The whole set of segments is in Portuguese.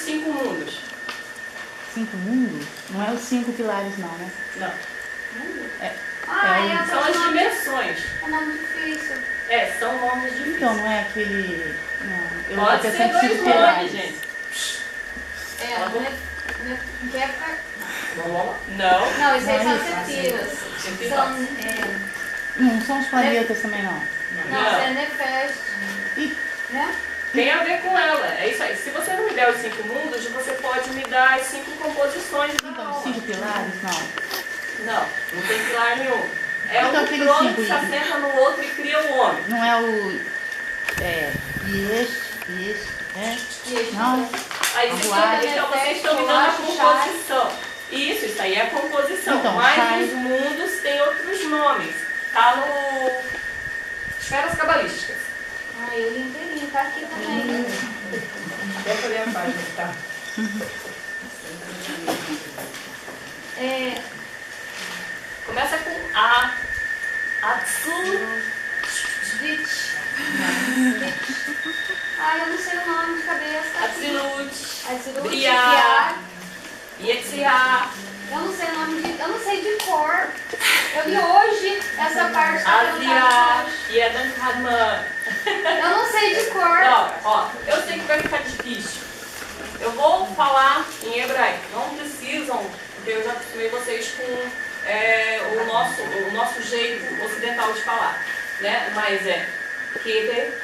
5 mundos? 5 mundos? Não é os 5 pilares, não, né? Não. São as dimensões. É nome difícil. São nomes difíceis. Então, não é aquele... Não, eu pode tô ser pensando 2 5 nomes, pilares. gente. Não. Não, isso aí Não, são isso, Sefiras. Sefiras. São... Não são os planetas também, não. Não, isso é Nefesh. Ih, Né? Tem a ver com ela. É isso aí. Se você não me der os 5 mundos, você pode me dar as 5 composições da então, alma. 5 pilares, não. Não tem pilar nenhum. É Então, um aquele trono que cinco se assenta no outro e cria o homem. Não é o... Não? Aí Vamos então vocês estão me dando a composição. Isso aí é a composição. Então, mas Shai. os mundos têm outros nomes. Tá no Esferas Cabalísticas. Eu li inteirinho, tá aqui também. Deve ler a página, tá? Começa com A. Atsu. Eu não sei o nome de cabeça. Atzilut. Briar. Yetzirah. Eu não sei o nome de... Eu não sei de cor. Eu li hoje essa parte. Azia. Yedan Kadma. Eu não sei de cor. Ó, eu sei que vai ficar difícil. Eu vou falar em hebraico. Não precisam, porque eu já acostumei vocês com o nosso jeito ocidental de falar. Né? Mas é Keder.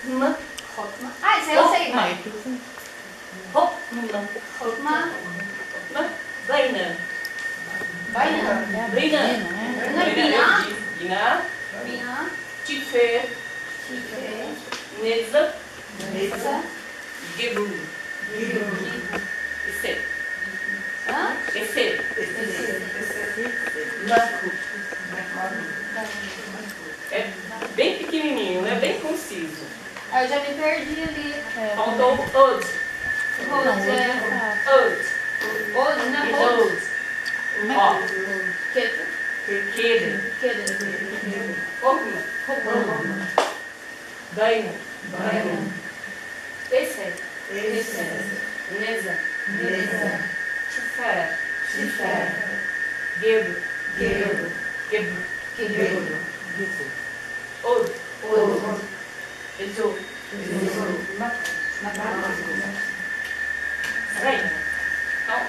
Hokma. Isso aí eu sei. Hokma. Hokma. Baina. Bina. Bina. Tifer. Neza. Gebru. Esse. É bem pequenininho, né? Bem conciso. Eu já me perdi ali. Faltou o Od. Od. Ó. Keder. Hokma. Baina. Esse. Neza. Tifer. Gebru. Od. Ezo. Bem. Então,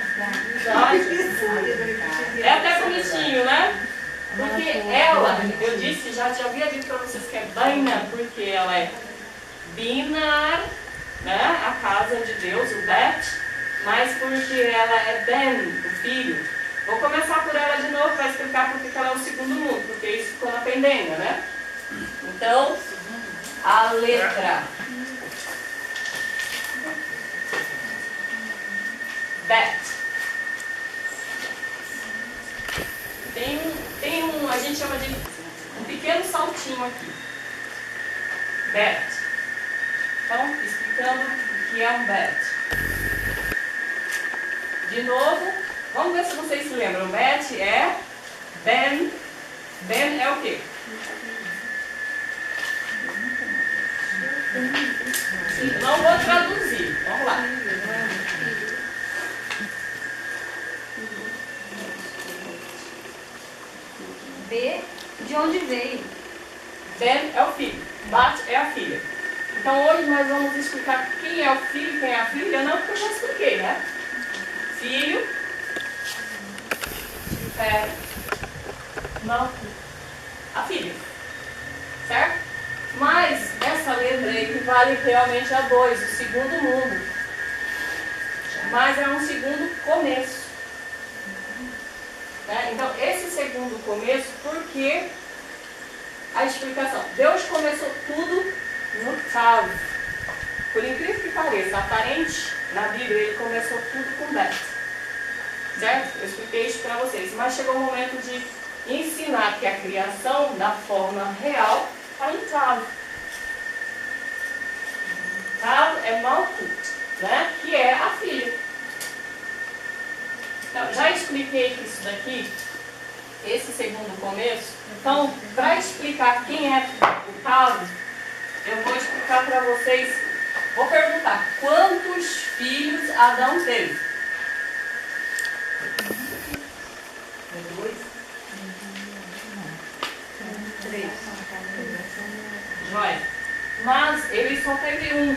é até bonitinho, né? Porque ela, eu disse, já havia dito para vocês que é Baina, porque ela é Binar, né? A casa de Deus, o Bet, mas porque ela é Ben, o filho. Vou começar por ela de novo para explicar porque ela é o segundo mundo, porque isso ficou na pendenga, né? Então, a letra Bet. Tem um, a gente chama de um pequeno saltinho aqui. Bet. Então, explicando o que é um bet. De novo, vamos ver se vocês se lembram. Bet é Ben. Ben é o quê? Não vou traduzir. Vamos lá. B, de onde veio? Ben é o filho. Bat é a filha. Então hoje nós vamos explicar quem é o filho e quem é a filha. Não, porque eu já expliquei, né? Filho. Não. A filha. Certo? Mas essa letra equivale realmente a 2, o segundo mundo. Mas é um segundo começo. Né? Então, esse segundo começo, porque a explicação. Deus começou tudo no Tav. Por incrível que pareça, aparente, na Bíblia ele começou tudo com Bet. Certo? Eu expliquei isso para vocês. Mas chegou o momento de ensinar que a criação, da forma real, está em Tav. Tav é Malkut, né? Que é a filha. Então, já expliquei que isso daqui, esse segundo começo. Então, para explicar quem é o Tav, eu vou explicar para vocês Vou perguntar, quantos filhos Adão teve? 2, 3. Joia. Mas ele só teve um.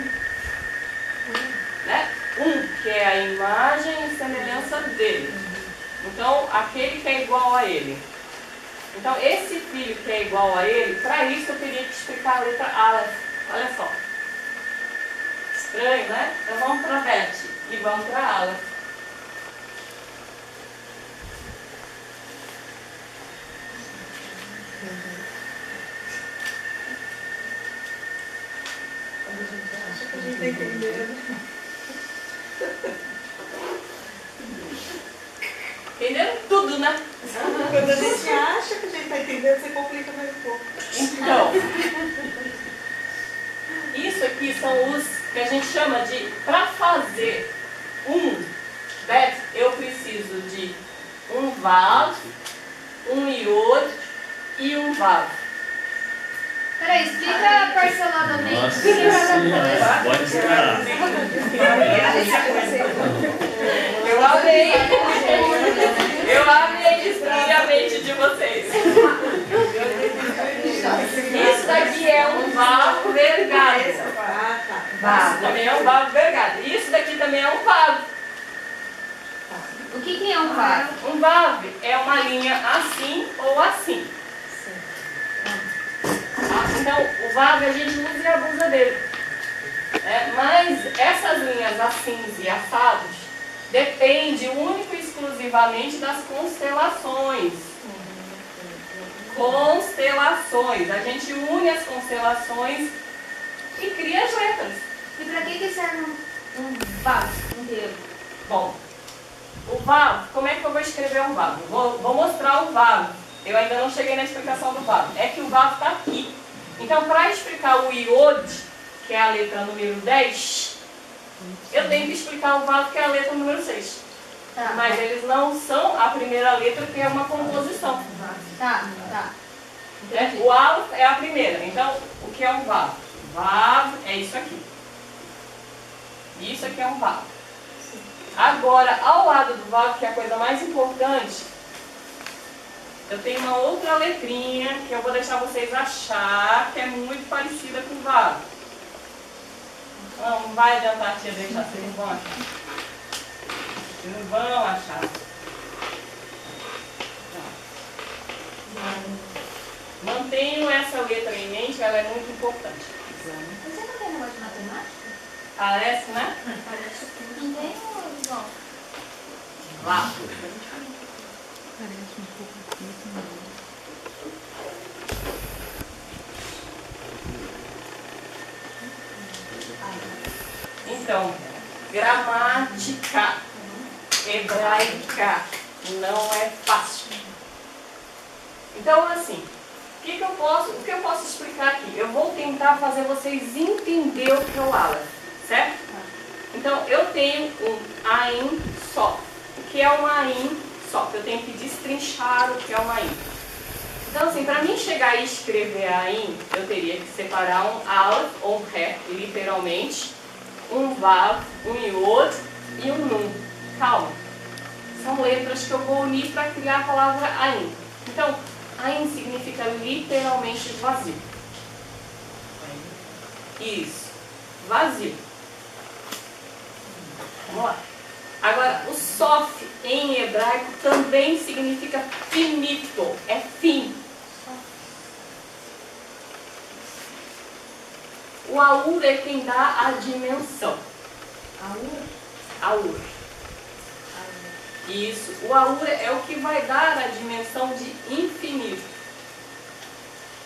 Né? Um, que é a imagem e semelhança dele. Então, aquele que é igual a ele. Então, esse filho que é igual a ele, para isso eu teria que explicar a letra Aleph. Olha só. Estranho, né? Então vamos para Bet e vamos para Aleph. Acho que a gente está entendendo. Entenderam tudo, né? Quando a gente acha que a gente está entendendo, você complica mais um pouco. Então, isso aqui são os que a gente chama de, para fazer um Bet, eu preciso de um Vav, um Iod e um Vav. Peraí, explica parceladamente. Nossa O que é cada Senhora, coisa? pode esperar. Eu amei. Eu amei destruir a mente de vocês. Isso daqui é um Vav vergado. Ah, tá. Isso também é um Vav vergado. Isso daqui também é um Vav. O que é um vav? Um Vav é uma linha assim ou assim. Então, o Vav a gente usa e abusa dele. Mas essas linhas assins e assados depende único e exclusivamente das constelações. Constelações. A gente une as constelações e cria as letras. E pra que serve um vav inteiro? Bom, o Vav, como é que eu vou escrever um Vav? Vou mostrar o Vav. Eu ainda não cheguei na explicação do Vav. É que o Vav está aqui. Então, para explicar o Iod, que é a letra número 10, eu tenho que explicar o Vav, que é a letra número 6. Tá. Mas eles não são a primeira letra, que é uma composição. Tá. O Aleph é a primeira. Então, o que é um Vav? Vav é isso aqui. Isso aqui é um Vav. Agora, ao lado do Vav, que é a coisa mais importante, eu tenho uma outra letrinha que eu vou deixar vocês achar que é muito parecida com o Vav. Não vai adiantar a tia deixar, vocês não vão achar. Vocês não vão achar. Mantenham essa letra em mente, ela é muito importante. Você não tem negócio de matemática? Parece, né? Não tem, João? Lá. Parece um pouco difícil, não. Então, gramática hebraica não é fácil. Então, assim, o que eu posso explicar aqui? Eu vou tentar fazer vocês entenderem o que é o Aleph, certo? Então, eu tenho um Ain Sof. O que é um Ain Sof? Eu tenho que destrinchar o que é um Ain. Então, assim, para mim chegar e escrever Ain, eu teria que separar um Aleph ou um Ré, literalmente, um Vav, um Iod e um Nun. Calma. São letras que eu vou unir para criar a palavra Ain. Então, Ain significa literalmente vazio. Isso. Vazio. Vamos lá. Agora, o Sof em hebraico também significa finito. É fim. O Aur é quem dá a dimensão. Aur. Isso. O Aur é o que vai dar a dimensão de infinito.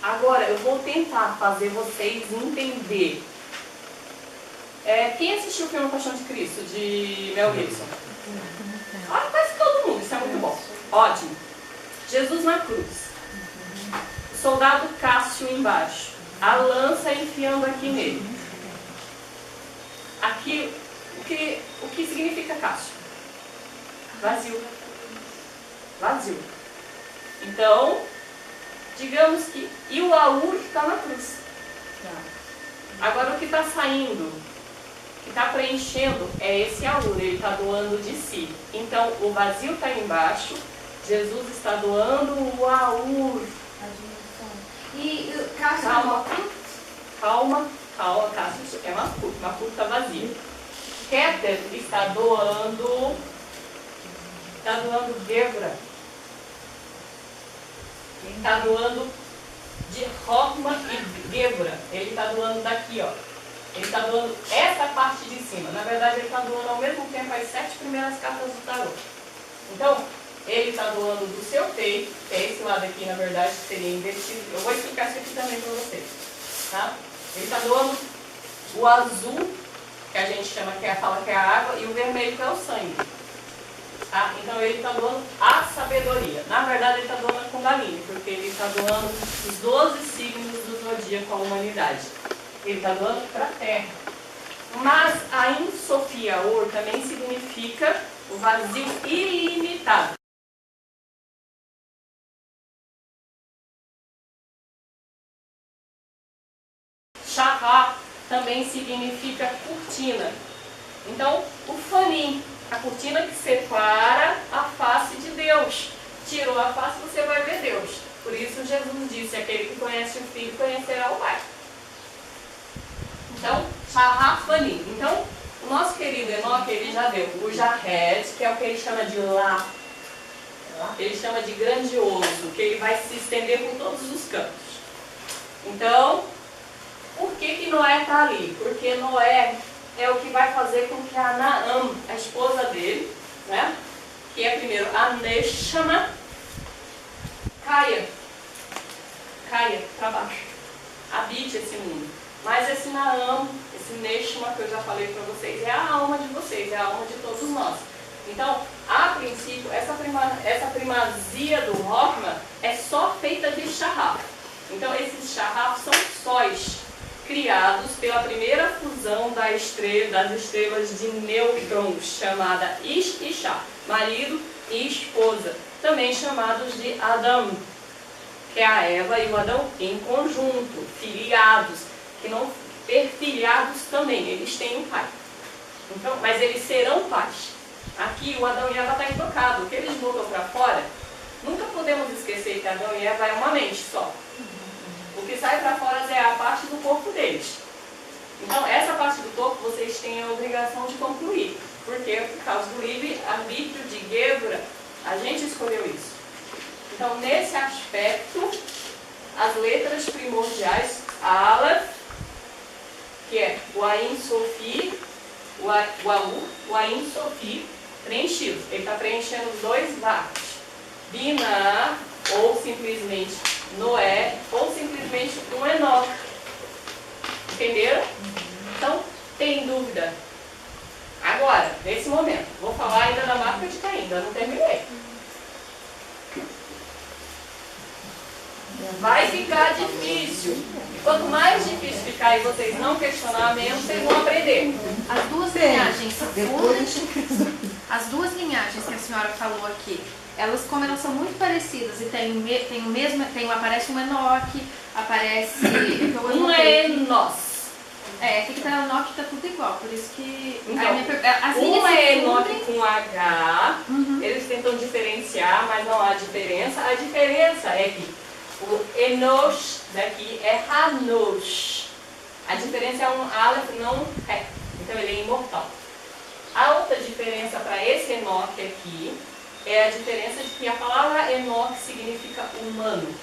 Agora, eu vou tentar fazer vocês entender. Quem assistiu o filme Paixão de Cristo, de Mel Gibson? Quase todo mundo, isso é muito bom. Ótimo. Jesus na cruz. O soldado Cássio embaixo. A lança enfiando aqui nele. Aqui, o que significa Cássio? Vazio. Vazio. Então, digamos que... E o Aur está na cruz. Agora, o que está saindo que está preenchendo é esse aur, ele está doando de si. Então, o vazio está embaixo, Jesus está doando o aur. E Cássio, Calma, Cássio, é Makut está vazio. Keter está doando Gebra. Está doando de Rockman e Gebra. Ele está doando daqui, ó. Ele está doando essa parte de cima. Na verdade, ele está doando ao mesmo tempo as 7 primeiras cartas do tarô. Então, ele está doando do seu peito, que é esse lado aqui, na verdade, que seria invertido. Eu vou explicar isso aqui também para vocês. Tá? Ele está doando o azul, que a gente chama, fala que é a água, e o vermelho, que é o sangue. Tá? Então, ele está doando a sabedoria. Na verdade, ele está doando a Kundalini, porque ele está doando os 12 signos do zodíaco à humanidade. Ele está doando para a Terra. Mas a Insofia Or também significa o vazio ilimitado. Shahar também significa cortina. Então, o fanim, a cortina que separa a face de Deus. Tirou a face, você vai ver Deus. Por isso Jesus disse, aquele que conhece o Filho conhecerá o Pai. Então, Shahar fanim. Então, o nosso querido Enoque, ele já deu o Jared, que é o que ele chama de lá. Ele chama de grandioso, que ele vai se estender por todos os campos. Então, por que Noé está ali? Porque Noé é o que vai fazer com que a Naam, a esposa dele, né, que é primeiro a Neshama, caia para baixo, habite esse mundo. Mas esse Naam, esse Neshama que eu já falei para vocês, é a alma de vocês, é a alma de todos nós. Então, a princípio, essa primazia do Rockman é só feita de Shahar. Então, esses Shahar são sóis, criados pela primeira fusão das estrelas de nêutrons, chamada Ish e Shah, marido e esposa, também chamados de Adão, que é a Eva e o Adão em conjunto, filiados, que não perfilhados também, eles têm um pai. Então, mas eles serão pais. Aqui o Adão e Eva está intocado, o que eles botam para fora, nunca podemos esquecer que Adão e Eva é uma mente só. O que sai para fora é a parte do corpo deles. Então, essa parte do corpo vocês têm a obrigação de concluir. Porque, por causa do livre-arbítrio de Gebra, a gente escolheu isso. Então, nesse aspecto, as letras primordiais, Aleph, que é o Ain Sofi, o Aur, o Ain Sofi, preenchidos. Ele está preenchendo os dois vácuos. Binah, ou simplesmente Noé, ou simplesmente um Enoque. Entenderam? Então, tem dúvida? Agora, nesse momento, vou falar ainda da marca de Caim, ainda não terminei. Vai ficar difícil. E quanto mais difícil ficar e vocês não questionar mesmo, vocês vão aprender. as duas linhagens que a senhora falou aqui, elas, como elas são muito parecidas e aparece um Enoque, aparece... Um é nós. Aqui que tá Enoque tá tudo igual, por isso que... Então, um é Enoque com H, eles tentam diferenciar, mas não há diferença. A diferença é que o Enosh daqui é Hanosh. A diferença é um Aleph, não um He. Então ele é imortal. A outra diferença para esse Enoque aqui é a diferença de que a palavra Enoque significa humano.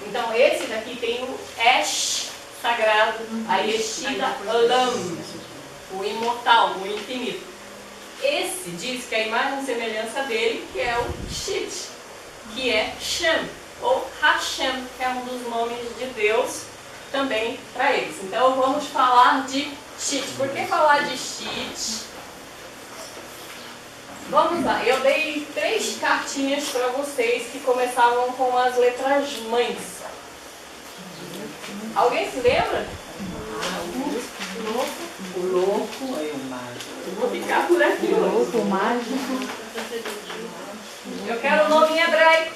Então esse daqui tem o Esh sagrado, a Yeshida Olam, o imortal, o infinito. Esse diz que a imagem e semelhança dele, que é o Shit, que é Shem, ou Hashem, que é um dos nomes de Deus também para eles. Então vamos falar de Shit. Por que falar de Shit? Vamos lá, eu dei 3 cartinhas para vocês que começavam com as letras mães. Alguém se lembra? O louco. Eu vou ficar por aqui O hoje. louco, o mágico. Eu quero o nome em hebraico.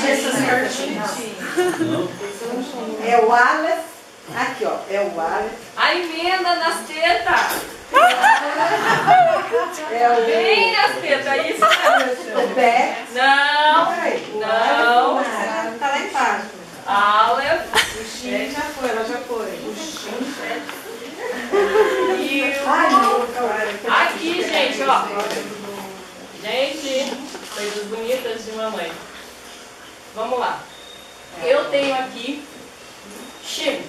Essas cartinhas. É o Aleph. Aqui, ó. É o Aleph. A emenda nas tetas. É o Bem nas tetas, é isso mesmo. o Bet. Não, Peraí. não. Tá lá embaixo. Aleph. É, já foi, ela já foi. E Ai, não, cara. aqui, gente, ó. Gente, coisas bonitas de mamãe. Vamos lá. Eu tenho aqui Shin.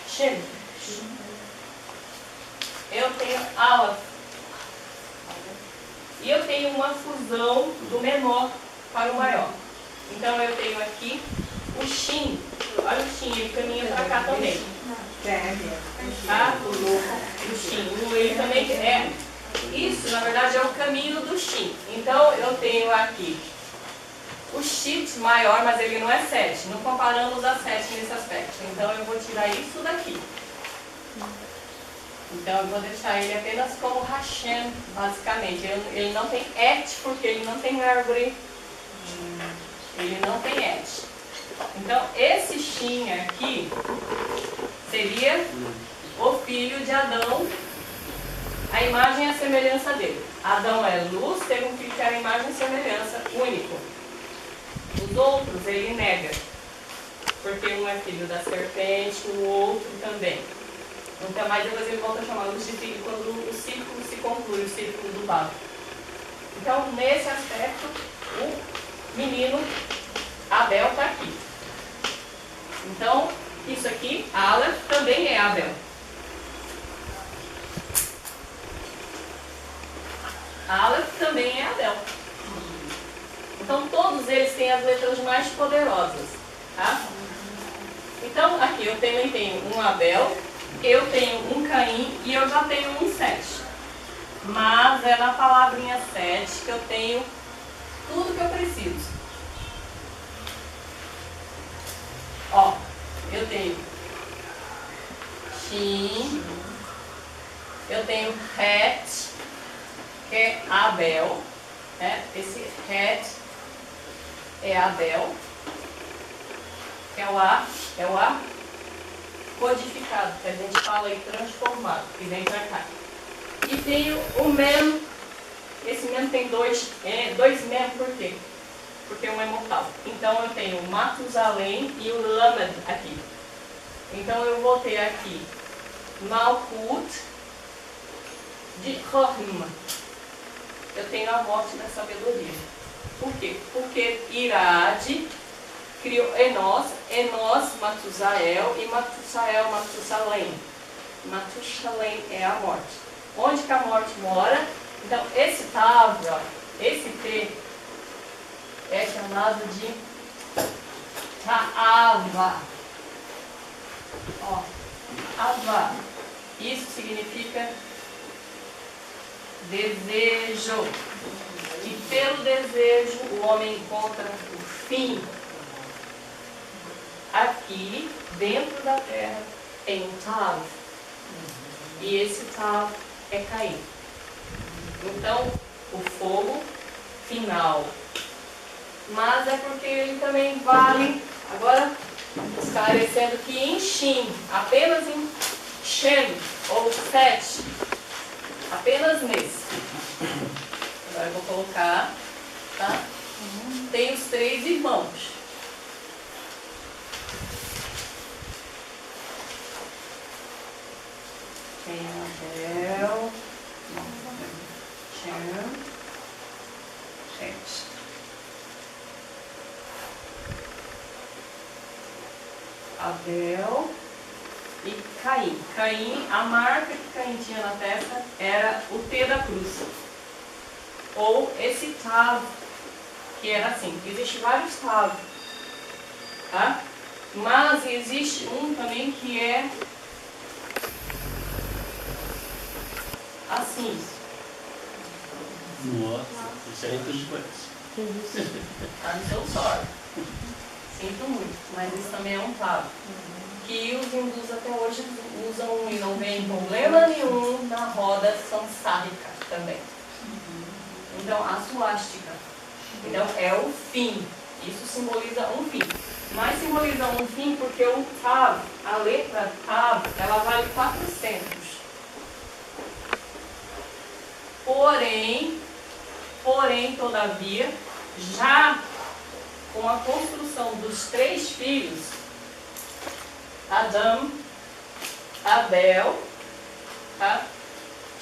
Shin. Eu tenho Aleph. E eu tenho uma fusão do menor para o maior. Então eu tenho aqui o Shin. Olha o Shin, ele caminha para cá também. Tá? O Shin. Ele também é. Isso, na verdade, é o caminho do Shin. Então eu tenho aqui o Shit maior, mas ele não é 7. Não comparamos a 7 nesse aspecto. Então eu vou tirar isso daqui. Então eu vou deixar ele apenas como Hashem, basicamente. Ele não tem et, porque ele não tem árvore. Ele não tem et. Então esse Shin aqui seria o filho de Adão, a imagem e a semelhança dele. Adão é luz, teve um filho que era imagem e semelhança único. Os outros ele nega, porque um é filho da serpente, o outro também. Então, mas depois ele volta a chamá-los de filho quando o círculo se conclui, o círculo do Baba. Então, nesse aspecto, o menino Abel está aqui. Então, isso aqui, Aleph, também é Abel. Aleph também é Abel. Então, todos eles têm as letras mais poderosas. Tá? Então, aqui eu também tenho um Abel, eu tenho um Caim e eu já tenho um 7. Mas é na palavrinha 7 que eu tenho tudo que eu preciso. Ó, eu tenho Shin, eu tenho Het, que é Abel, né? Esse Het é Abel, que é o A codificado, que a gente fala aí transformado, que vem pra cá. E tenho o Mem, esse Mem tem dois Mem, por quê? Porque um é mortal. Então eu tenho o Matusalém e o Lamed aqui. Então eu vou ter aqui Malkut de Chorim. Eu tenho a morte da sabedoria. Por quê? Porque Irad criou Enos, Matusael e Matusael, Matusalém. Matusalém é a morte. Onde que a morte mora? Então esse Tav, ó, esse T é chamado de Ta'ava. Ó, Ava. Isso significa desejo. E pelo desejo o homem encontra o fim. Aqui, dentro da terra, tem um Tav. E esse Tav é Caim. Então, o fogo final. Mas é porque ele também vale, agora esclarecendo que em Shin, apenas em Shem, ou 7, apenas nesse. Agora eu vou colocar, tá? Tem os 3 irmãos. Tem Abel, Shem, Het. Abel e Caim. Caim, a marca que Caim tinha na testa era o T da cruz. Ou esse Tav, que era assim. Existem vários Tav, tá? Mas existe um também que é assim. Nossa, isso aí tudo conhece. I'm so sorry. Sinto muito, mas isso também é um Tav. Que os hindus até hoje usam e não vem problema nenhum na roda sansárrica também. Então, a suástica Então é o fim. Isso simboliza um fim. Mas simboliza um fim porque o Tav, a letra Tav, ela vale 400. Porém, todavia, já com a construção dos 3 filhos, Adão, Abel, tá?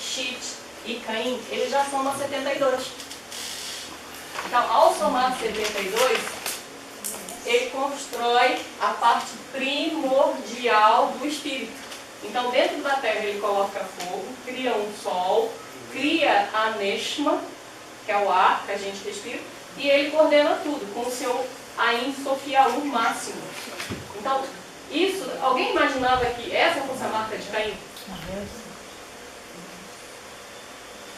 Shit e Caim, eles já somam 72. Então, ao somar 72, ele constrói a parte primordial do Espírito. Então, dentro da terra ele coloca fogo, cria um sol, cria a Neshma, que é o ar que a gente respira, e ele coordena tudo com o seu Ain Sofia o máximo. Então, isso, alguém imaginava que essa fosse a marca de Caim?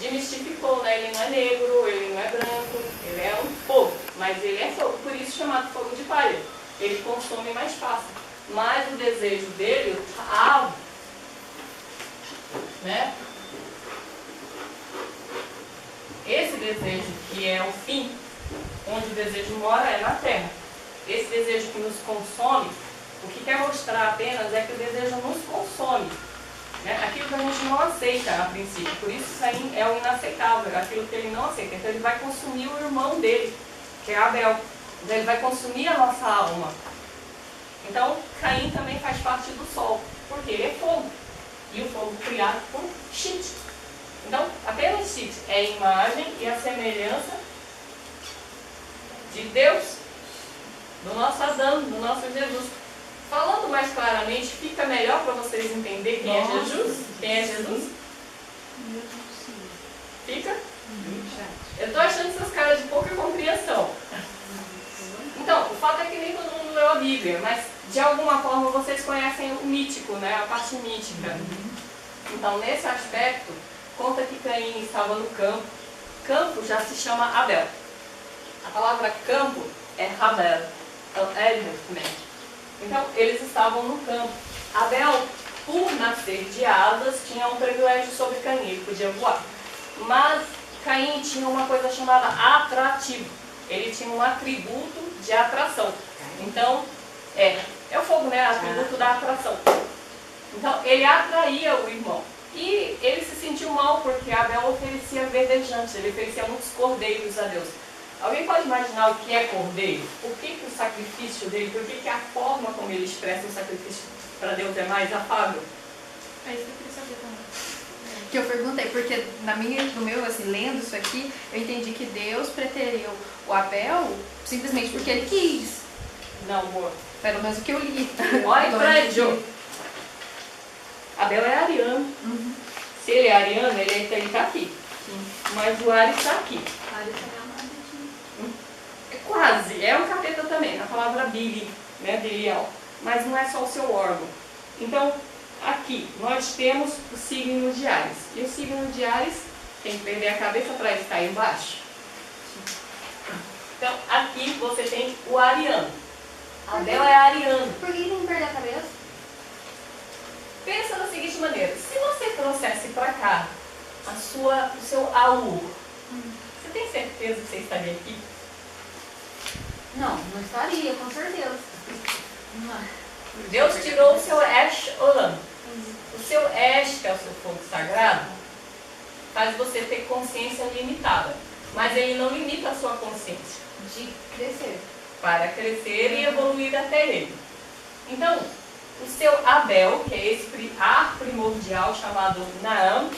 Demistificou, né? Ele não é negro, ele não é branco, ele é um fogo, mas ele é fogo, por isso chamado fogo de palha. Ele consome mais fácil. Mas o desejo dele, o Tav, né? Esse desejo que é o fim, onde o desejo mora é na terra. Esse desejo que nos consome, o que quer mostrar apenas é que o desejo nos consome. Né? Aquilo que a gente não aceita a princípio. Por isso Caim é o inaceitável, aquilo que ele não aceita. Então ele vai consumir o irmão dele, que é Abel. Então ele vai consumir a nossa alma. Então Caim também faz parte do sol, porque ele é fogo. E o fogo criado por Shit. Então, apenas Shit é a imagem e a semelhança de Deus, do nosso Adão, do nosso Jesus. Falando mais claramente, fica melhor para vocês entenderem quem é Jesus? Quem é Jesus? Fica? Eu estou achando essas caras de pouca compreensão. Então, o fato é que nem todo mundo leu a Bíblia, mas de alguma forma vocês conhecem o mítico, né? A parte mítica. Então, nesse aspecto, conta que Caim estava no campo. Campo já se chama Abel. A palavra campo é Habel, também. Então, eles estavam no campo. Abel, por nascer de asas, tinha um privilégio sobre Caim, ele podia voar. Mas Caim tinha uma coisa chamada atrativo. Ele tinha um atributo de atração. Então, é o fogo, né? Atributo da atração. Então, ele atraía o irmão. E ele se sentiu mal porque Abel oferecia verdejantes, ele oferecia muitos cordeiros a Deus. Alguém pode imaginar o que é cordeiro? Por que o sacrifício dele, por que a forma como ele expressa o sacrifício para Deus é mais afável? É isso que eu queria saber também. Que eu perguntei, porque no meu, assim, lendo isso aqui, eu entendi que Deus preteriu o Abel simplesmente porque ele quis. Não, boa. Pelo menos o que eu li. Olha pra Joe. Abel é ariano. Uhum. Se ele é ariano, ele está aqui. Sim. Mas o Ares está aqui. Ares também é uma capeta. É quase, é um capeta também, na palavra Bili, né, Bilial. Mas não é só o seu órgão. Então, aqui, nós temos o signo de Ares. E o signo de Ares, tem que perder a cabeça para estar embaixo. Então, aqui você tem o ariano. Abel é ariano. Por que não perder a cabeça? Pensa da seguinte maneira, se você trouxesse para cá o seu Aur, você tem certeza que você estaria aqui? Não estaria, com certeza. Não. Deus tirou o seu Esh Olam. O seu Esh, que é o seu fogo sagrado, faz você ter consciência limitada. Mas ele não limita a sua consciência. De crescer. Para crescer e evoluir até ele. Então, o seu Abel, que é esse ar primordial chamado Naam,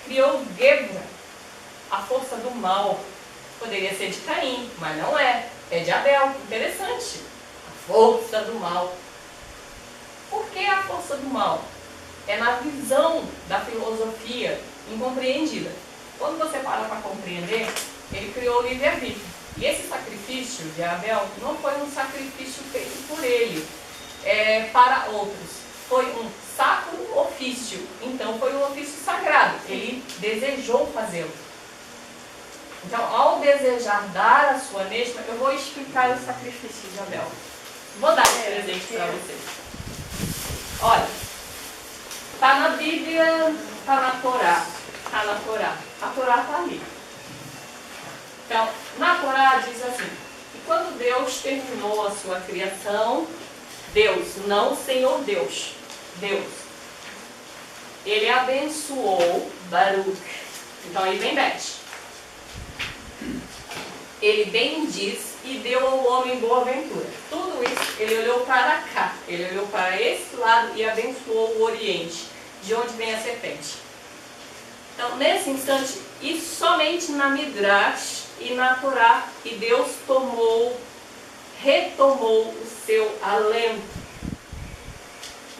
criou Gebra, a força do mal. Poderia ser de Caim, mas não é. É de Abel. Interessante. A força do mal. Por que a força do mal? É na visão da filosofia incompreendida. Quando você para compreender, ele criou o livre-arbítrio. E esse sacrifício de Abel não foi um sacrifício feito por ele para outros. Foi um sacro ofício. Então foi um ofício sagrado. Ele desejou fazê-lo. Então, ao desejar dar a sua neshma, eu vou explicar o sacrifício de Abel. Vou dar esse presente para vocês. Olha, está na Bíblia, está na Torá. Está na Torá. A Torá está ali. Então, na Torá diz assim, que quando Deus terminou a sua criação, Deus, não o Senhor Deus, Deus, ele abençoou Baruch. Então aí vem Bet. Ele bendiz e deu ao homem boa ventura. Tudo isso, ele olhou para cá, ele olhou para esse lado e abençoou o Oriente, de onde vem a serpente. Então, nesse instante, e somente na Midrash e na Torá, que Deus retomou o seu alento.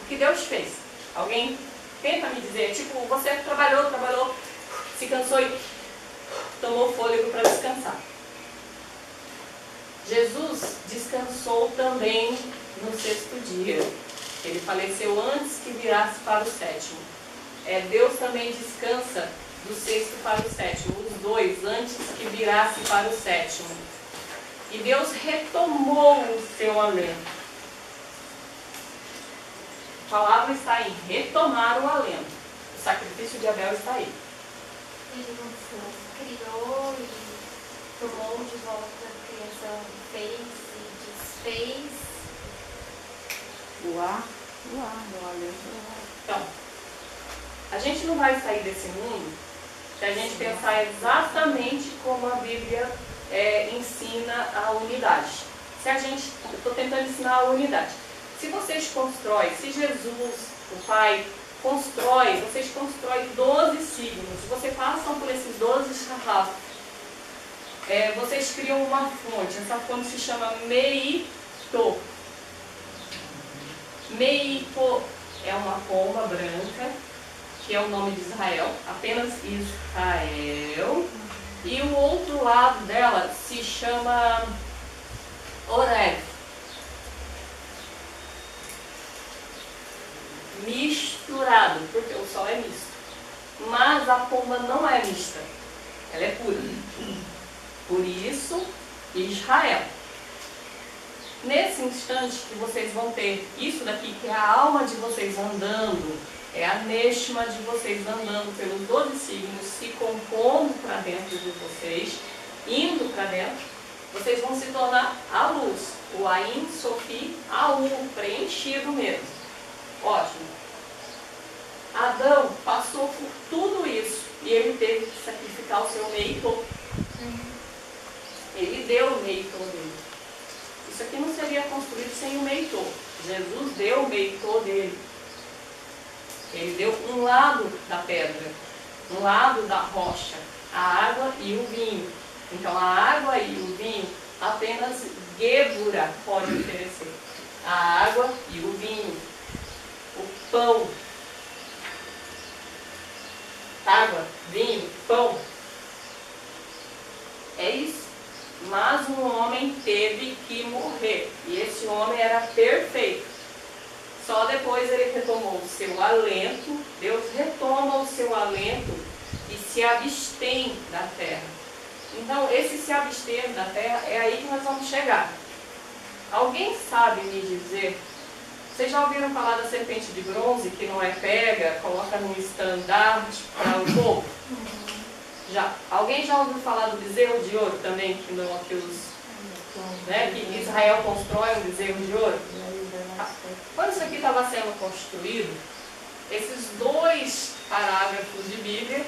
O que Deus fez? Alguém tenta me dizer, tipo, você trabalhou, se cansou e tomou fôlego para descansar. Jesus descansou também no 6º dia. Ele faleceu antes que virasse para o 7º. Deus também descansa do 6º para o 7º, os dois, antes que virasse para o 7º. E Deus retomou o seu alento. A palavra está aí, retomar o alento. O sacrifício de Abel está aí. Ele não criou e tomou de volta a criação, fez e desfez. O ar, o alento. Então, a gente não vai sair desse mundo se a gente pensar exatamente como a Bíblia ensina a unidade. Eu estou tentando ensinar a unidade. Se vocês constroem, se Jesus, o Pai, vocês constroem 12 signos, vocês passam por esses 12 sarrafos, vocês criam uma fonte, essa fonte se chama Meito. Meito é uma pomba branca, que é o nome de Israel, apenas Israel, e o outro lado dela se chama Oreb. Misturado, porque o sol é misto. Mas a pomba não é mista, ela é pura. Por isso, Israel. Nesse instante que vocês vão ter isso daqui, que é a alma de vocês andando, é a neshma de vocês andando pelos 12 signos, se compondo para dentro de vocês, indo para dentro, vocês vão se tornar a luz, o Ain Sofi, Aú, preenchido mesmo. Ótimo. Adão passou por tudo isso e ele teve que sacrificar o seu meio. Ele deu o meio dele. Isso aqui não seria construído sem o meio. Jesus deu o meio dele. Ele deu um lado da pedra, um lado da rocha, a água e o vinho. Então a água e o vinho apenas Gebura pode oferecer. A água e o vinho. O pão. Água, vinho, pão. É isso. Mas um homem teve que morrer. E esse homem era perfeito. Só depois ele retomou o seu alento. Deus retoma o seu alento e se abstém da terra. Então, esse se abster da terra é aí que nós vamos chegar. Alguém sabe me dizer? Vocês já ouviram falar da serpente de bronze, que não é pega, coloca num estandarte para o povo? Já. Alguém já ouviu falar do bezerro de ouro também, que Israel constrói um bezerro de ouro? Quando isso aqui estava sendo construído, esses 2 parágrafos de Bíblia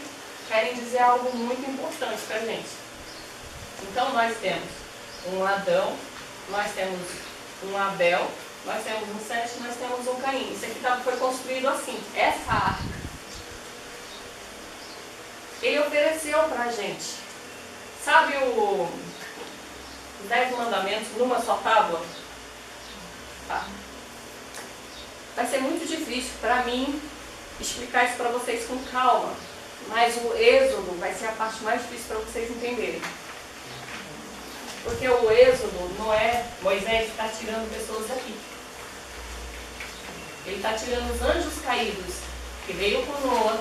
querem dizer algo muito importante para a gente. Então nós temos um Adão, nós temos um Abel, nós temos um Sete, nós temos um Caim. Isso aqui foi construído assim, essa arca. Ele ofereceu para a gente. Sabe os 10 mandamentos numa só tábua? Tá. Vai ser muito difícil para mim explicar isso para vocês com calma. Mas o Êxodo vai ser a parte mais difícil para vocês entenderem. Porque o Êxodo não é Moisés que está tirando pessoas daqui. Ele está tirando os anjos caídos que veio com Noa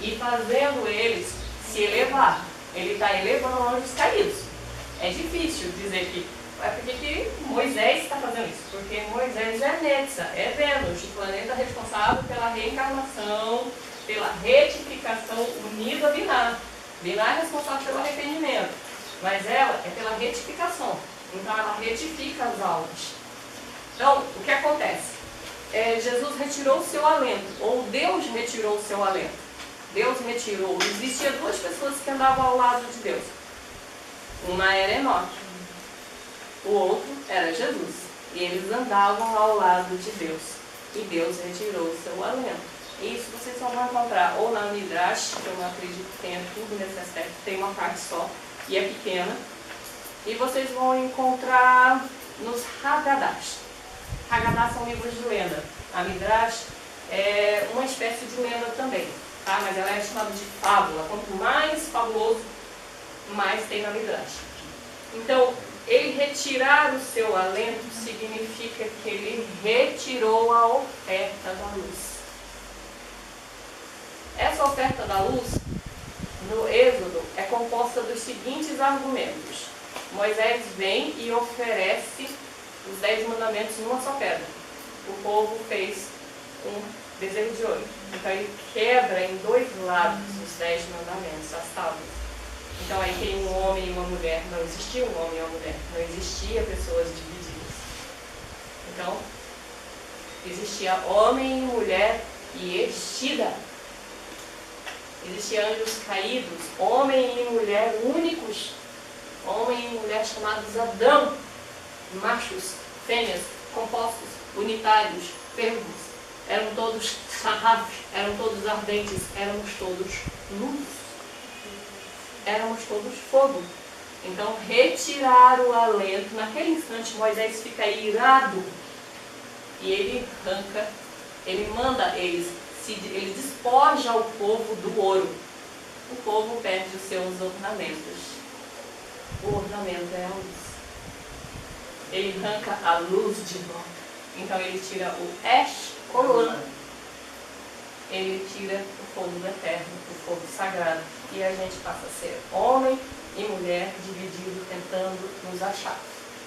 e fazendo eles se elevar. Ele está elevando anjos caídos. É difícil dizer que por que Moisés está fazendo isso? Porque Moisés é Netza, é Vênus, o planeta responsável pela reencarnação, pela retificação unida a Binah. Bilhá é responsável pelo arrependimento, mas ela é pela retificação. Então ela retifica as almas. Então, o que acontece? Jesus retirou o seu alento, ou Deus retirou o seu alento. Deus retirou. Existiam duas pessoas que andavam ao lado de Deus. Uma era Enoque, o outro era Jesus. E eles andavam ao lado de Deus. E Deus retirou o seu alento. E isso vocês só vão encontrar ou na Midrash, que eu não acredito que tenha tudo nesse aspecto, tem uma parte só e é pequena. E vocês vão encontrar nos Haggadahs. Haggadah são livros de lenda. A Midrash é uma espécie de lenda também, tá? Mas ela é chamada de fábula. Quanto mais fabuloso, mais tem na Midrash. Então, ele retirar o seu alento significa que ele retirou a oferta da luz. Essa oferta da luz, no Êxodo, é composta dos seguintes argumentos. Moisés vem e oferece os 10 mandamentos numa só pedra. O povo fez um bezerro de ouro. Então ele quebra em 2 lados os 10 mandamentos, as tábuas. Então aí tem um homem e uma mulher. Não existia um homem e uma mulher. Não existia pessoas divididas. Então, existia homem e mulher e Extida. Existiam anjos caídos, homem e mulher únicos. Homem e mulher chamados Adão. Machos, fêmeas, compostos, unitários, fervos. Eram todos sarraf, eram todos ardentes, éramos todos luz. Éramos todos fogo. Então, retirar o alento. Naquele instante, Moisés fica irado. E ele arranca, ele manda ele despoja o povo do ouro. O povo perde os seus ornamentos. O ornamento é a luz. Ele arranca a luz de volta. Então ele tira o Esh Olam. Ele tira o fogo do eterno, o fogo sagrado. E a gente passa a ser homem e mulher dividido, tentando nos achar.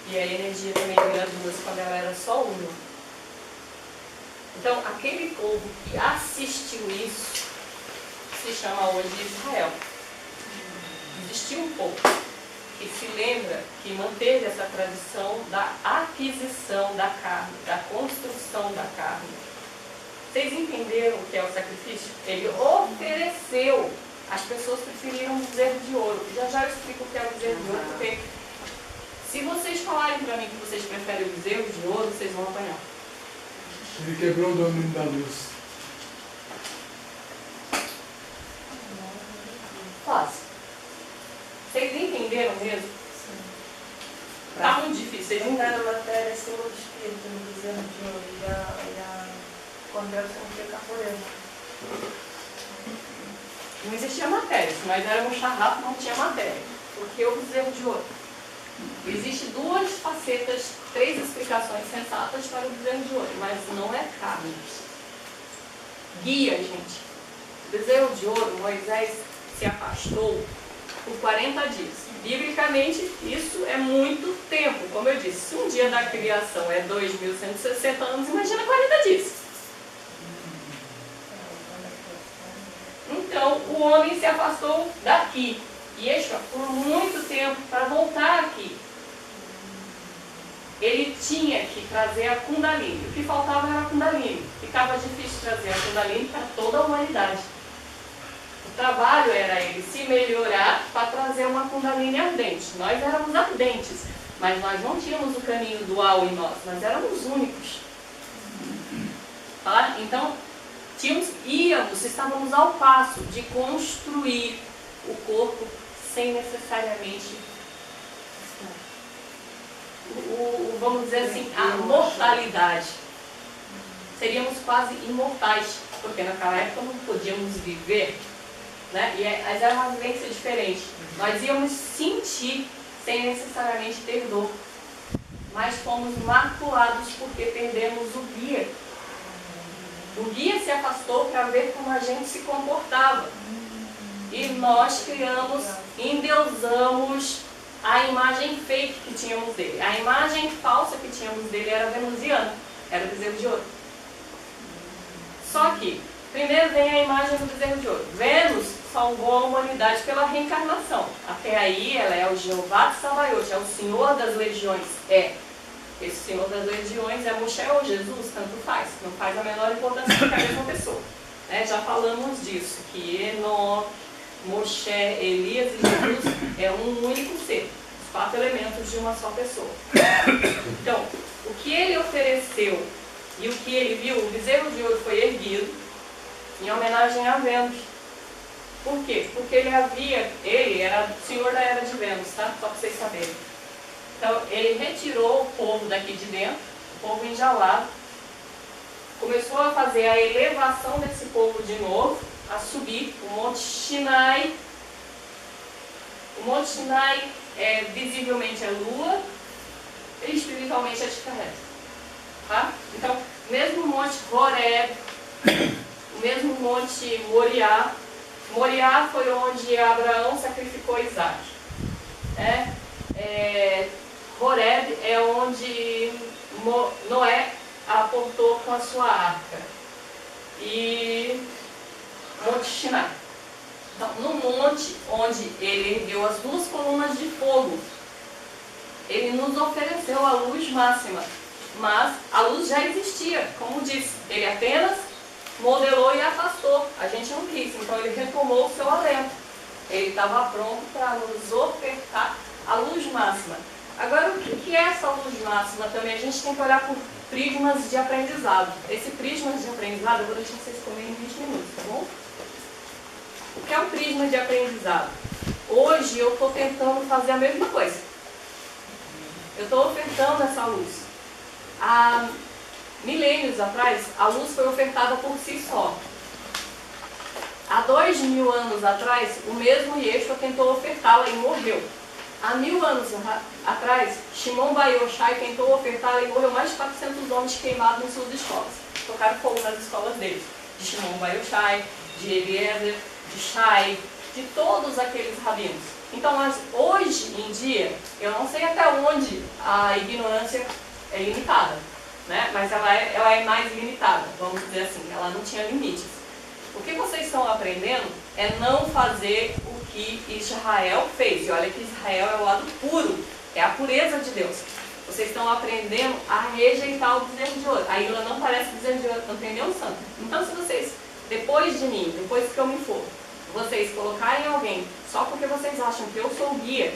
E a energia também vira duas quando ela era só uma. Então, aquele povo que assistiu isso se chama hoje Israel. Existiu um povo que se lembra, que manteve essa tradição da aquisição da carne, da construção da carne. Vocês entenderam o que é o sacrifício? Ele ofereceu. As pessoas preferiram o bezerro de ouro. Já eu explico o que é o bezerro de ouro, porque se vocês falarem para mim que vocês preferem o bezerro de ouro, vocês vão apanhar. Ele quebrou o domínio da luz. Fácil. Vocês entenderam mesmo? Tá muito difícil. Vocês entenderam? A matéria acima do espírito, no bezerro de ouro, e a cordel sem ter capoeira. Não existia matéria. Se nós éramos charrato, não tinha matéria. Porque o bezerro de ouro. Existem 2 facetas, 3 explicações sensatas para o bezerro de ouro, mas não é carne. Guia, gente. O bezerro de ouro, Moisés se afastou por 40 dias. Biblicamente, isso é muito tempo. Como eu disse, se um dia da criação é 2.160 anos, imagina 40 dias. Então, o homem se afastou daqui. E Yeshua, por muito tempo, para voltar aqui, ele tinha que trazer a Kundalini. O que faltava era a Kundalini. Ficava difícil trazer a Kundalini para toda a humanidade. O trabalho era ele se melhorar para trazer uma Kundalini ardente. Nós éramos ardentes, mas nós não tínhamos o caminho dual em nós. Nós éramos únicos. Tá? Então, estávamos ao passo de construir o corpo sem necessariamente, vamos dizer assim, a mortalidade. Seríamos quase imortais, porque naquela época não podíamos viver, né? Mas era uma vivência diferente. Nós íamos sentir sem necessariamente ter dor, mas fomos maculados porque perdemos o guia. O guia se afastou para ver como a gente se comportava. E nós criamos, endeusamos a imagem fake que tínhamos dele. A imagem falsa que tínhamos dele era venusiana, era o bezerro de ouro. Só que Primeiro vem a imagem do bezerro de ouro. Vênus salvou a humanidade pela reencarnação. Até aí ela é o Jeová de Sabaoth, é o Senhor das Legiões. Esse Senhor das Legiões é Moshe ou Jesus, tanto faz. Não faz a menor importância porque é a mesma pessoa. Já falamos disso, que Enoque, Moshe, Elias e Jesus é um único ser. Os 4 elementos de uma só pessoa. Então, o que ele ofereceu e o que ele viu, o bezerro de ouro foi erguido em homenagem a Vênus. Por quê? Porque ele era o senhor da era de Vênus, tá? Só para vocês saberem. Então, ele retirou o povo daqui de dentro, o povo enjaulado, começou a fazer a elevação desse povo de novo, a subir o Monte Sinai. O Monte Sinai visivelmente é lua, e espiritualmente é Ticarete. Tá? Então, mesmo o Monte Horeb, o mesmo Monte Moriá. Moriá foi onde Abraão sacrificou Isaac. Horeb é onde Noé aportou com a sua arca. E Monte Sinai. Então, no monte onde ele ergueu as 2 colunas de fogo, ele nos ofereceu a luz máxima. Mas a luz já existia, como disse. Ele apenas modelou e afastou. A gente não quis, então ele retomou o seu alento. Ele estava pronto para nos ofertar a luz máxima. Agora, o que é essa luz máxima também? A gente tem que olhar por prismas de aprendizado. Esse prisma de aprendizado, eu vou deixar vocês comerem em 20 minutos, tá bom? O que é um prisma de aprendizado? Hoje eu estou tentando fazer a mesma coisa. Eu estou ofertando essa luz. Há milênios atrás, a luz foi ofertada por si só. Há 2000 anos atrás, o mesmo Yeshua tentou ofertá-la e morreu. Há 1000 anos atrás, Shimon Bar Yochai tentou ofertá-la e morreu mais de 400 homens queimados em suas escolas. Tocaram fogo nas escolas deles. De Shimon Bar Yochai, de Eliezer, de Shai, de todos aqueles rabinos. Então, hoje em dia, eu não sei até onde a ignorância é limitada, né? Mas ela é mais limitada, vamos dizer assim, ela não tinha limites. O que vocês estão aprendendo é não fazer o que Israel fez. E olha que Israel é o lado puro, é a pureza de Deus. Vocês estão aprendendo a rejeitar o bezerro de ouro. A Ilha não parece bezerro de ouro, não tem nenhum santo. Então, se vocês, depois de mim, depois que eu me for, vocês colocarem alguém só porque vocês acham que eu sou o guia,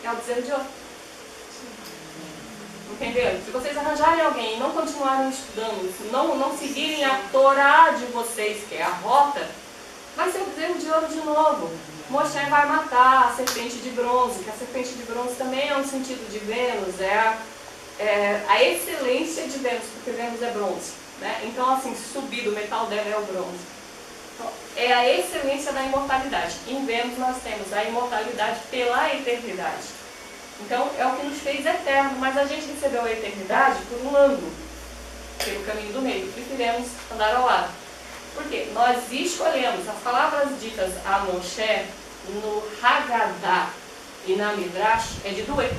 é o bezerro de ouro. Entenderam? Se vocês arranjarem alguém e não continuarem estudando, não seguirem a Torá de vocês, que é a rota, vai ser o bezerro de ouro de novo. Moshe vai matar a serpente de bronze, que a serpente de bronze também é um sentido de Vênus, é a excelência de Vênus, porque Vênus é bronze. Né? Então, assim, subido, o metal dela é o bronze. Então, é a excelência da imortalidade. Em Vênus nós temos a imortalidade pela eternidade. Então, é o que nos fez eterno, mas a gente recebeu a eternidade por um ângulo, pelo caminho do meio. Preferimos andar ao lado. Por quê? Nós escolhemos as palavras ditas a Moshe no Haggadah e na Midrash, é de doer.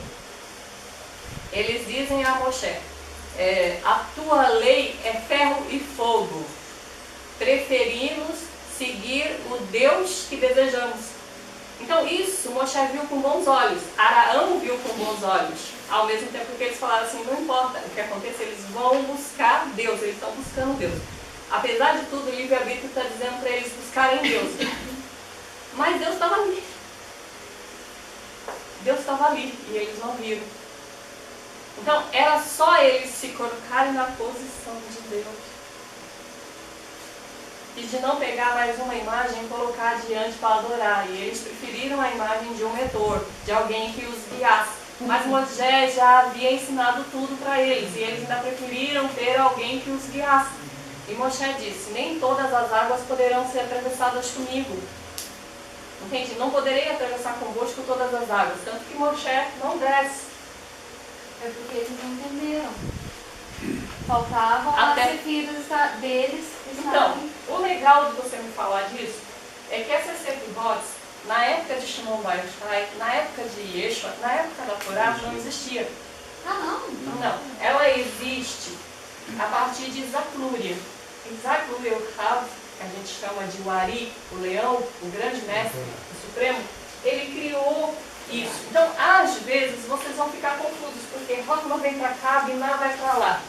Eles dizem a Moshe, a tua lei é ferro e fogo. Preferimos seguir o Deus que desejamos. Então isso Moshe viu com bons olhos, Araão viu com bons olhos, ao mesmo tempo que eles falaram assim, não importa o que aconteça, eles vão buscar Deus, eles estão buscando Deus. Apesar de tudo, o livre-arbítrio está dizendo para eles buscarem Deus. Mas Deus estava ali. Deus estava ali e eles não viram. Então era só eles se colocarem na posição de Deus. E de não pegar mais uma imagem e colocar adiante para adorar. E eles preferiram a imagem de um mentor, de alguém que os guiasse. Mas Moisés já havia ensinado tudo para eles. E eles ainda preferiram ter alguém que os guiasse. E Moshe disse, nem todas as águas poderão ser atravessadas comigo. Entende? Não poderei atravessar convosco todas as águas. Tanto que Moshe não desce. É porque eles não entenderam. Faltavam Até... as sefiras deles. Então, o legal de você me falar disso é que essas sefirotes, na época de Shimon Bar Yochai, na época de Yeshua, na época da Torá, não existia. Ah, não? Não. Ela existe a partir de Zaclúria. Isaac Lubeukab, que a gente chama de Uari, o leão, o grande mestre, o supremo, ele criou isso. Então, às vezes, vocês vão ficar confusos, porque Rotman vem para cá, Biná vai para lá.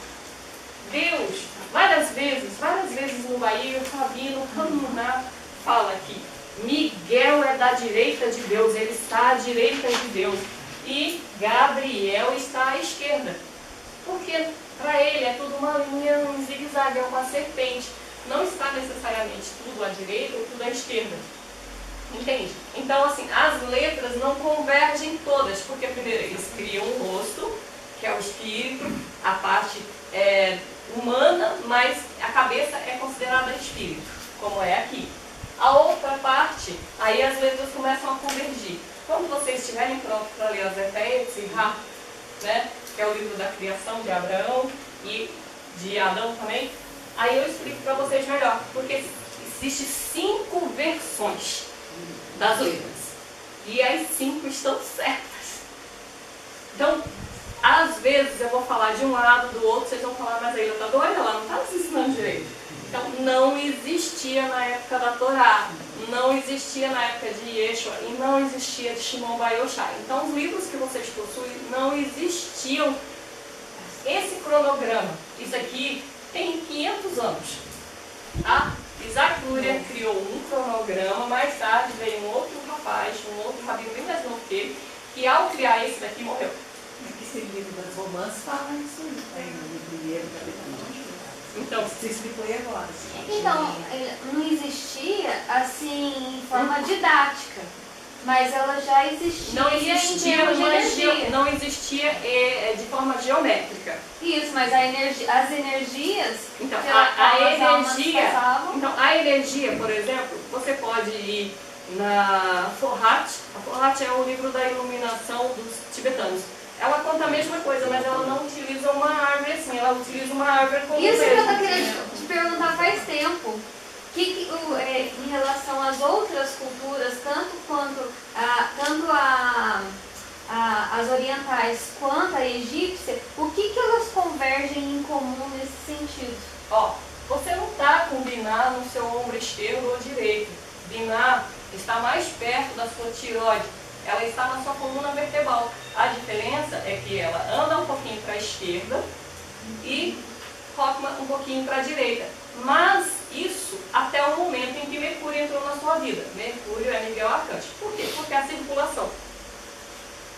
Deus, várias vezes no Bahia, o Rabino Hanuná fala que Miguel é da direita de Deus, ele está à direita de Deus, e Gabriel está à esquerda. Porque para ele é tudo uma linha, um zigue-zague, é uma serpente. Não está necessariamente tudo à direita ou tudo à esquerda. Entende? Então, assim, as letras não convergem todas, porque primeiro eles criam um rosto, que é o espírito, a parte humana, mas a cabeça é considerada espírito, como é aqui. A outra parte, aí as letras começam a convergir. Quando vocês estiverem prontos para ler as Eféias e Ra, né, que é o livro da criação de Abraão e de Adão também, aí eu explico para vocês melhor, porque existem 5 versões das letras, e as 5 estão certas. Então, às vezes eu vou falar de um lado, do outro, vocês vão falar, mas aí ela está doida, ela não está se ensinando direito. Então, não existia na época da Torá, não existia na época de Yeshua e não existia de Shimon Bar Yochai. Então, os livros que vocês possuem não existiam esse cronograma. Isso aqui tem 500 anos. Tá? Isaac Luria criou um cronograma, mais tarde veio um outro rapaz, um outro rabino bem mais novo que ele, que ao criar esse daqui morreu. Esse livro das romances fala isso aí, no primeiro capítulo. Então, Você explicou aí agora. Então, não existia assim em forma didática, mas ela já existia, não existia, em termos de energia. não existia de forma geométrica. Isso, mas as energias Então, pela qual as almas passavam. então, a energia, por exemplo, você pode ir na Forhat. A Forhat é o livro da iluminação dos tibetanos. Ela conta a mesma coisa, mas ela não utiliza uma árvore assim, ela utiliza uma árvore como Isso que eu mesmo. estou querendo te perguntar faz tempo. Em relação às outras culturas, tanto as orientais quanto a egípcia, o que elas convergem em comum nesse sentido? Ó, você não está com Biná no seu ombro esquerdo ou direito. Biná está mais perto da sua tireoide. Ela está na sua coluna vertebral. A diferença é que ela anda um pouquinho para a esquerda e Rockman um pouquinho para a direita. Mas isso até o momento em que Mercúrio entrou na sua vida. Mercúrio é Miguel Arcante. Por quê? Porque é a circulação.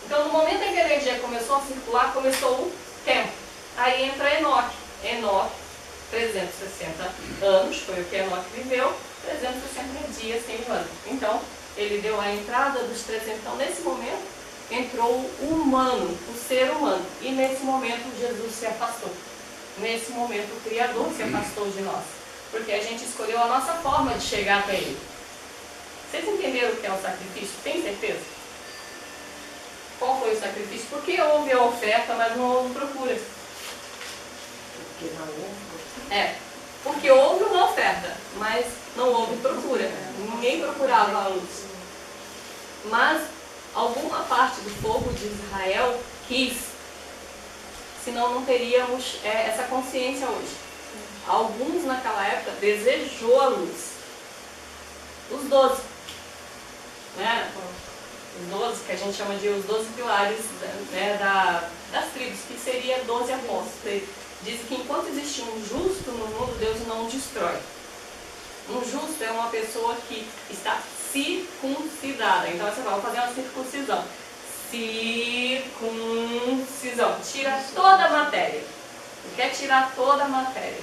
Então, no momento em que a energia começou a circular, começou o tempo. Aí entra Enoque. Enoque, 360 anos, foi o que Enoque viveu, 360 dias, 100 anos. Então, ele deu a entrada dos 300. Então, nesse momento, entrou o humano, o ser humano. E nesse momento, Jesus se afastou. Nesse momento, o Criador se afastou de nós. Porque a gente escolheu a nossa forma de chegar até Ele. Vocês entenderam o que é o sacrifício? Tem certeza? Qual foi o sacrifício? Porque houve a oferta, mas não houve procura. Porque não houve. Porque houve uma oferta, mas não houve procura. Ninguém procurava a luz. Mas alguma parte do povo de Israel quis, senão não teríamos essa consciência hoje. Alguns naquela época desejou a luz. Os 12. Né? Os 12, que a gente chama de os 12 pilares, né, das tribos, que seria 12 apóstolos. Diz que enquanto existe um justo no mundo, Deus não destrói. Um justo é uma pessoa que está circuncidada. Então você vai fazer uma circuncisão. Circuncisão. Tira toda a matéria. Você quer tirar toda a matéria.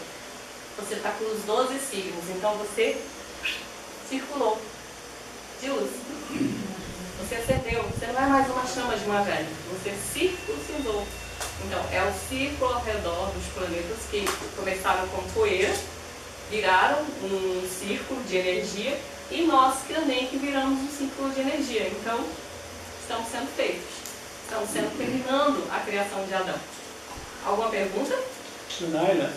Você está com os 12 signos. Então você circulou de luz. Você acendeu. Você não é mais uma chama de uma velha. Você circuncidou. Então, é o círculo ao redor dos planetas que começaram com poeira, viraram um círculo de energia, e nós também que viramos um círculo de energia. Então, estamos sendo feitos. Estamos terminando a criação de Adão. Alguma pergunta? Naila,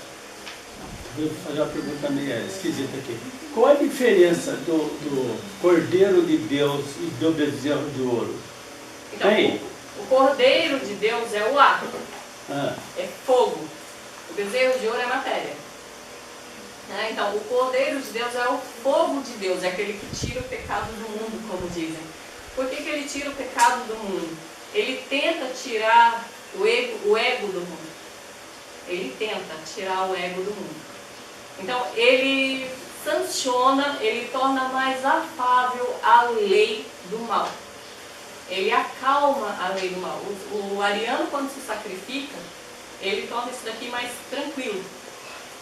vou fazer uma pergunta meio esquisita aqui. Qual a diferença do Cordeiro de Deus e do bezerro de ouro? Então, o Cordeiro de Deus é o ar, é fogo. O bezerro de ouro é matéria. Né? Então, o Cordeiro de Deus é o fogo de Deus, é aquele que tira o pecado do mundo, como dizem. Por que ele tira o pecado do mundo? Ele tenta tirar o ego do mundo. Ele tenta tirar o ego do mundo. Então, ele sanciona, ele torna mais afável a lei do mal. Ele acalma a lei do mal. O ariano, quando se sacrifica, ele torna isso daqui mais tranquilo,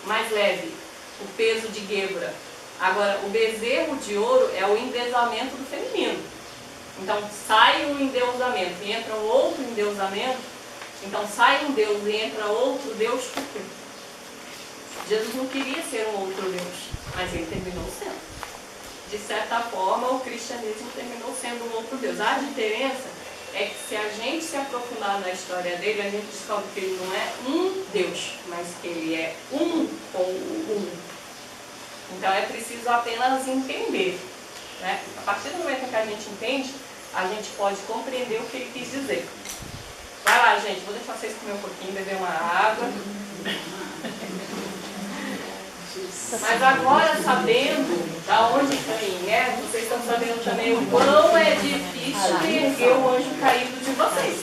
mais leve, o peso de Gebra. Agora, o bezerro de ouro é o endeusamento do feminino. Então, sai o endeusamento e entra um outro endeusamento. Então, sai um Deus e entra outro Deus, por quê? Jesus não queria ser um outro Deus, mas ele terminou sendo. De certa forma, o cristianismo terminou sendo um outro Deus. A diferença é que se a gente se aprofundar na história dele, a gente descobre que ele não é um Deus, mas que ele é um com o um. Então é preciso apenas entender. Né? A partir do momento em que a gente entende, a gente pode compreender o que ele quis dizer. Vai lá, gente, vou deixar vocês comer um pouquinho, beber uma água. Mas agora, sabendo da onde Caim é, vocês estão sabendo também o quão é difícil erguer o anjo caído de vocês.